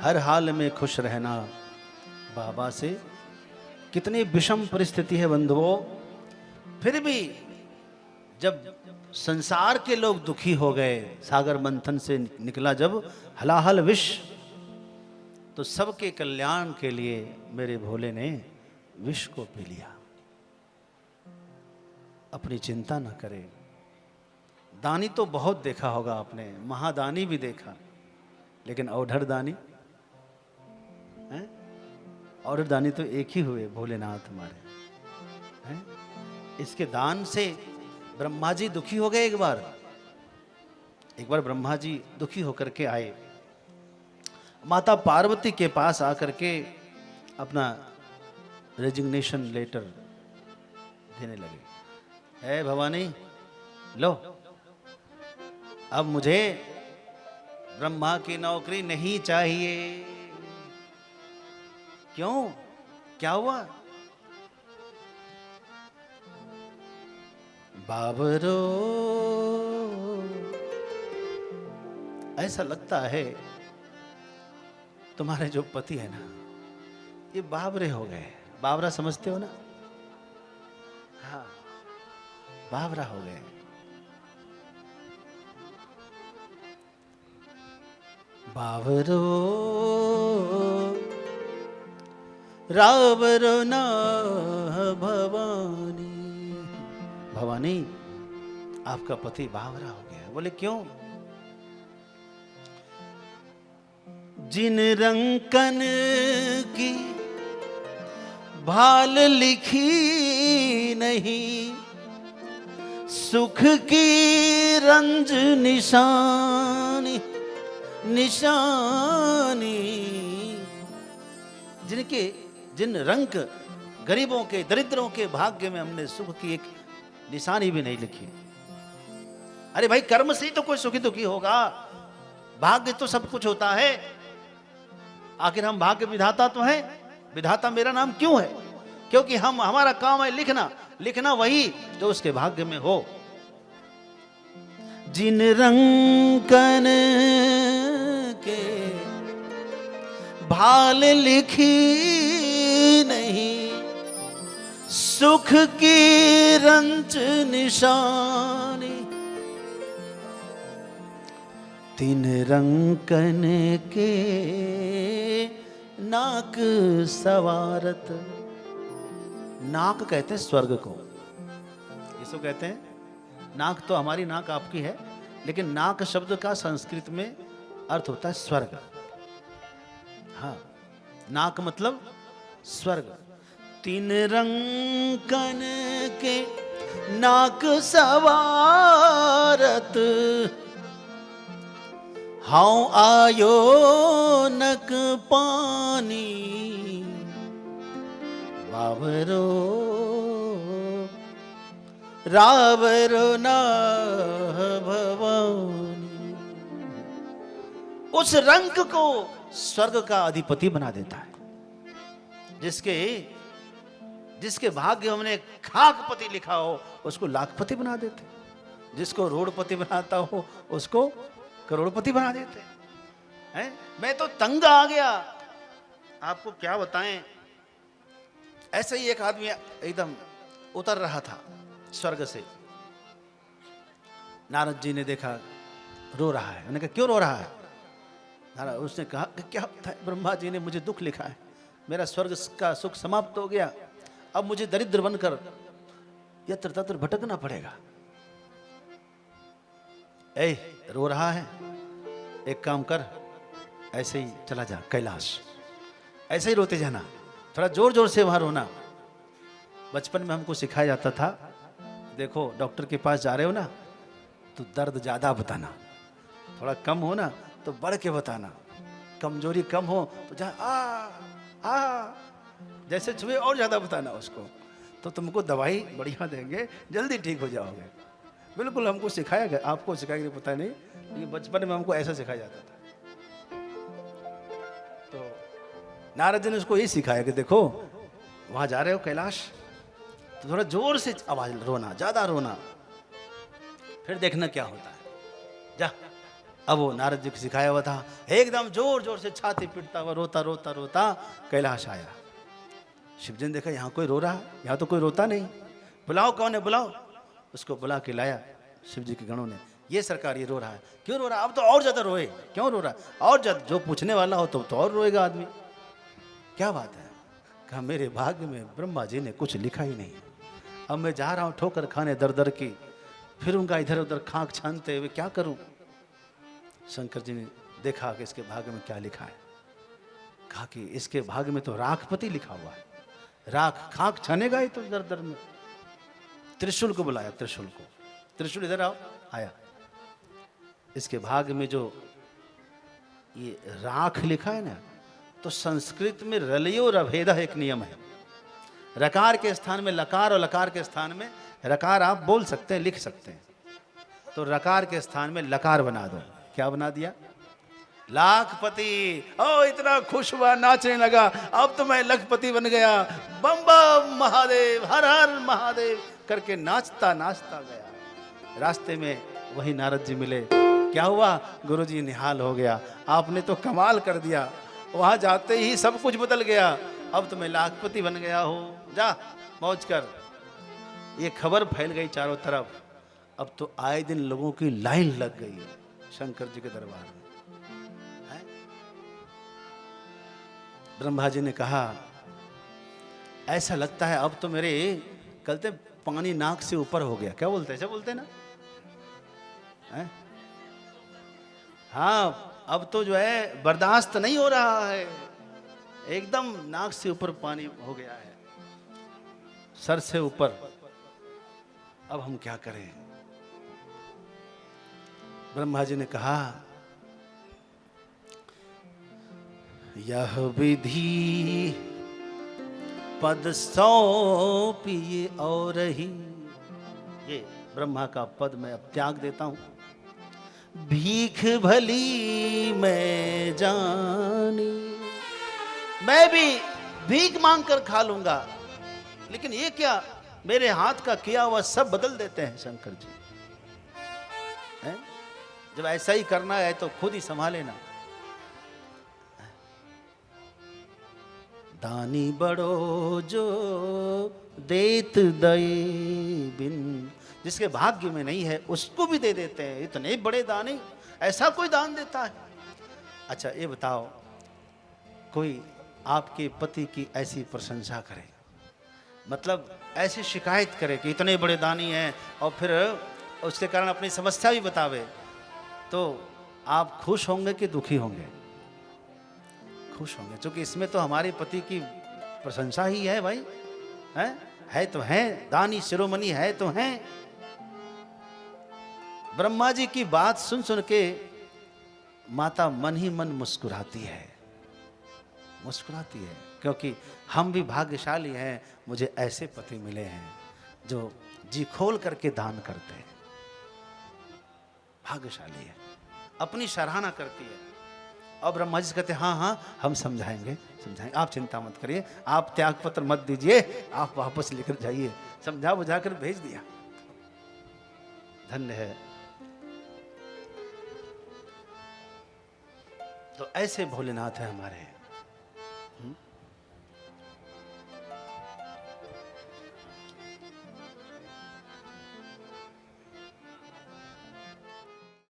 हर हाल में खुश रहना। बाबा से कितनी विषम परिस्थिति है बंधुओं, फिर भी जब संसार के लोग दुखी हो गए, सागर मंथन से निकला जब हलाहल विष, तो सबके कल्याण के लिए मेरे भोले ने विष को पी लिया। अपनी चिंता न करें। दानी तो बहुत देखा होगा आपने, महादानी भी देखा, लेकिन औढ़र दानी हैं? औढ़र दानी तो एक ही हुए, भोलेनाथ हमारे हैं। इसके दान से ब्रह्मा जी दुखी हो गए। एक बार ब्रह्मा जी दुखी होकर के आए, माता पार्वती के पास आकर के अपना रेजिग्नेशन लेटर देने लगे। ए भवानी, लो, अब मुझे ब्रह्मा की नौकरी नहीं चाहिए। क्यों, क्या हुआ? बाबरो, ऐसा लगता है तुम्हारे जो पति है ना, ये बाबरे हो गए। बाबरा समझते हो ना? हाँ, बाबरा हो गए। बाबरो रावरो ना भवानी। भवानी, आपका पति बावरा हो गया। बोले क्यों? जिन रंकन की भाल लिखी नहीं, सुख की रंज निशानी निशानी। जिन रंक गरीबों के, दरिद्रों के भाग्य में हमने सुख की एक निशानी भी नहीं लिखी। अरे भाई, कर्म से ही तो कोई सुखी दुखी होगा, भाग्य तो सब कुछ होता है। आखिर हम भाग्य विधाता तो हैं। विधाता मेरा नाम क्यों है? क्योंकि हमारा काम है लिखना वही जो उसके भाग्य में हो। जिन रंकन के भाल लिखी नहीं, सुख की रंच निशानी। तीन रंकन के नाक सवारत। नाक कहते हैं स्वर्ग को, इसको कहते हैं। नाक तो हमारी नाक आपकी है, लेकिन नाक शब्द का संस्कृत में अर्थ होता है स्वर्ग। हाँ, नाक मतलब स्वर्ग। तीन रंकन के नाक सवारत, हाउ आयो नक पानी। बाबरो रावरो ना भवानी। उस रंग को स्वर्ग का अधिपति बना देता है, जिसके भाग्य हमने खाकपति लिखा हो उसको लाखपति बना देते। जिसको रोडपति बनाता हो उसको करोड़पति बना देते हैं। मैं तो तंग आ गया, आपको क्या बताएं। ऐसे ही एक आदमी एकदम उतर रहा था स्वर्ग से। नारद जी ने देखा रो रहा है। उन्होंने कहा क्यों रो रहा है? नारद, उसने कहा कि क्या होता है, ब्रह्मा जी ने मुझे दुख लिखा है, मेरा स्वर्ग का सुख समाप्त हो गया, अब मुझे दरिद्र बनकर यत्र तत्र भटकना पड़ेगा। ए, रो रहा है, एक काम कर, ऐसे ही चला जा कैलाश, ऐसे ही रोते जाना, थोड़ा जोर जोर से वहां रोना। बचपन में हमको सिखाया जाता था, देखो डॉक्टर के पास जा रहे हो ना तो दर्द ज्यादा बताना, थोड़ा कम हो ना तो बढ़ के बताना, कमजोरी कम हो तो जा आ जैसे छुए और ज्यादा बताना उसको, तो तुमको दवाई बढ़िया देंगे, जल्दी ठीक हो जाओगे। बिल्कुल हमको सिखाया गया, आपको सिखाया गया पता नहीं, लेकिन बचपन में हमको ऐसा सिखाया जाता था। तो नारद जी ने उसको यही सिखाया कि देखो वहां जा रहे हो कैलाश तो थोड़ा जोर से आवाज रोना, ज्यादा रोना, फिर देखना क्या होता है। जा अब वो नारद जी को सिखाया हुआ था, एकदम जोर जोर से छाती पीटता हुआ रोता रोता रोता कैलाश आया। शिव जी ने देखा यहाँ कोई रो रहा है, यहाँ तो कोई रोता नहीं, बुलाओ कौन है बुलाओ। उसको बुला के लाया शिव जी के गणों ने, ये सरकार ये रो रहा है, क्यों रो रहा है, अब तो और ज्यादा रोए, क्यों रो रहा है, और ज्यादा, जो पूछने वाला हो तो और रोएगा आदमी, क्या बात है। कहा मेरे भाग्य में ब्रह्मा जी ने कुछ लिखा ही नहीं, अब मैं जा रहा हूँ ठोकर खाने दर दर की, फिर उनका इधर उधर खाक छानते हुए क्या करूं। शंकर जी ने देखा कि इसके भाग्य में क्या लिखा है, कहा कि इसके भाग्य में तो राखपति लिखा हुआ है, राख खाक छानेगा ही तो दर दर में। त्रिशूल को बुलाया, त्रिशूल को, त्रिशूल इधर आओ, आया। इसके भाग्य में जो ये राख लिखा है ना, तो संस्कृत में रलयो रभेदा एक नियम है, रकार के स्थान में लकार और लकार के स्थान में रकार आप बोल सकते हैं, लिख सकते हैं, तो रकार के स्थान में लकार बना दो। क्या बना दिया, लाखपति। ओ इतना खुश हुआ, नाचने लगा, अब तो मैं लखपति बन गया, बम बम महादेव, हर हर महादेव करके नाचता नाचता गया। रास्ते में वही नारद जी मिले, क्या हुआ गुरुजी, निहाल हो गया, आपने तो कमाल कर दिया, वहां जाते ही सब कुछ बदल गया, अब तो मैं लाखपति बन गया हूं, जा मौज कर। ये खबर फैल गई चारों तरफ, अब तो आए दिन लोगों की लाइन लग गई शंकर जी के दरबार में। ब्रह्मा जी ने कहा ऐसा लगता है अब तो मेरे कहते पानी नाक से ऊपर हो गया, क्या बोलते हैं, ऐसा बोलते हैं ना है? हाँ अब तो जो है बर्दाश्त नहीं हो रहा है, एकदम नाक से ऊपर पानी हो गया है, सर से ऊपर, अब हम क्या करें। ब्रह्मा जी ने कहा यह विधि पद सौंपिए और ही, ये ब्रह्मा का पद मैं अब त्याग देता हूं, भीख भली मैं जानी, मैं भी भीख मांग कर खा लूंगा, लेकिन ये क्या मेरे हाथ का किया हुआ सब बदल देते हैं शंकर जी है? जब ऐसा ही करना है तो खुद ही संभाले ना। दानी बड़ो जो देत दए बिन, जिसके भाग्य में नहीं है उसको भी दे देते हैं, इतने बड़े दानी, ऐसा कोई दान देता है। अच्छा ये बताओ, कोई आपके पति की ऐसी प्रशंसा करे, मतलब ऐसी शिकायत करे कि इतने बड़े दानी हैं, और फिर उसके कारण अपनी समस्या भी बतावे, तो आप खुश होंगे कि दुखी होंगे? खुश होंगे, क्योंकि इसमें तो हमारे पति की प्रशंसा ही है भाई, है तो हैं, दानी शिरोमणि है तो हैं। ब्रह्मा जी की बात सुन सुन के माता मन ही मन मुस्कुराती है, मुस्कुराती है, क्योंकि हम भी भाग्यशाली हैं, मुझे ऐसे पति मिले हैं जो जी खोल करके दान करते हैं, भाग्यशाली है, अपनी सराहना करती है। और ब्रह्मा जी कहते हैं हाँ हाँ हम समझाएंगे, समझाएंगे, आप चिंता मत करिए, आप त्याग पत्र मत दीजिए, आप वापस लेकर जाइए, समझा बुझा कर भेज दिया। धन्य है। तो ऐसे भोलेनाथ है हमारे।